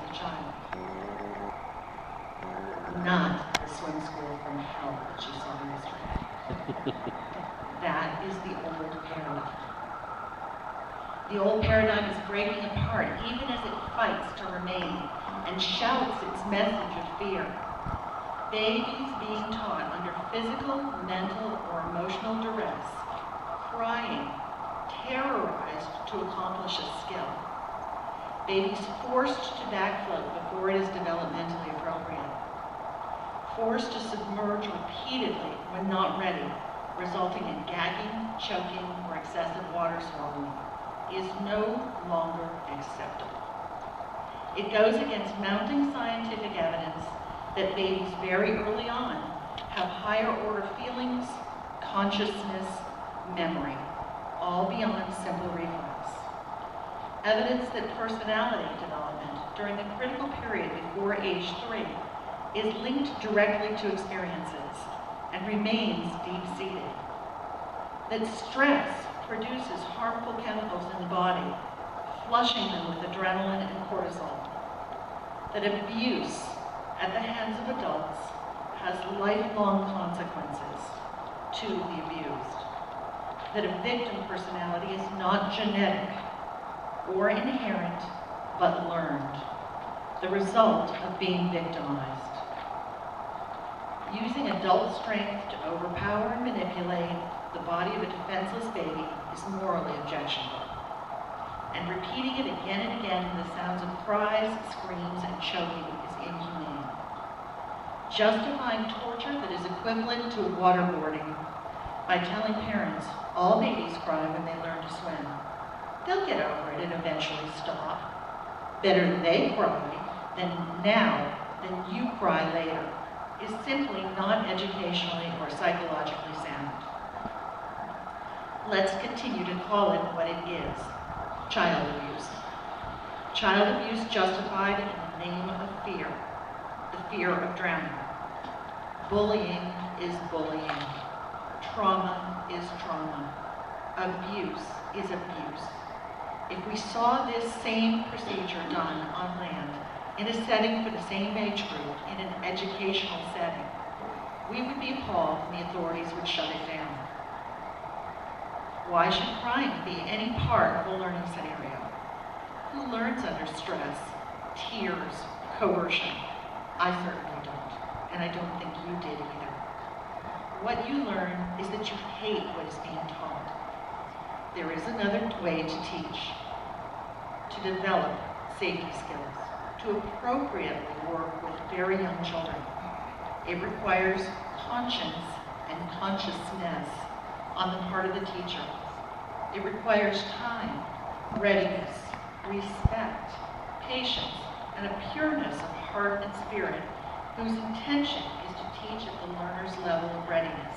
the child. Not the swim school from hell that she saw yesterday. That is the old paradigm. The old paradigm is breaking apart even as it fights to remain and shouts its message of fear. Babies being taught under physical, mental, or emotional duress, crying, terrorized to accomplish a skill. Babies forced to backfloat before it is developmentally appropriate. Forced to submerge repeatedly when not ready, resulting in gagging, choking, or excessive water swallowing, is no longer acceptable. It goes against mounting scientific evidence that babies very early on have higher order feelings, consciousness, memory, all beyond simple reflex. Evidence that personality development during the critical period before age 3 is linked directly to experiences and remains deep-seated. That stress produces harmful chemicals in the body, flushing them with adrenaline and cortisol. That abuse at the hands of adults has lifelong consequences to the abused. That a victim personality is not genetic or inherent, but learned, the result of being victimized. Using adult strength to overpower and manipulate the body of a defenseless baby is morally objectionable. And repeating it again and again in the sounds of cries, screams, and choking is inhumane. Justifying torture that is equivalent to waterboarding by telling parents all babies cry when they learn to swim. They'll get over it and eventually stop. Better they cry than you cry later, is simply not educationally or psychologically sound. Let's continue to call it what it is, child abuse. Child abuse justified in the name of fear, the fear of drowning. Bullying is bullying. Trauma is trauma. Abuse is abuse. If we saw this same procedure done on land, in a setting for the same age group, in an educational setting, we would be appalled and the authorities would shut it down. Why should crying be any part of a learning scenario? Who learns under stress, tears, coercion? I certainly don't, and I don't think you did either. What you learn is that you hate what is being taught. There is another way to teach, to develop safety skills, to appropriately work with very young children. It requires conscience and consciousness on the part of the teacher. It requires time, readiness, respect, patience, and a pureness of heart and spirit whose intention is to teach at the learner's level of readiness.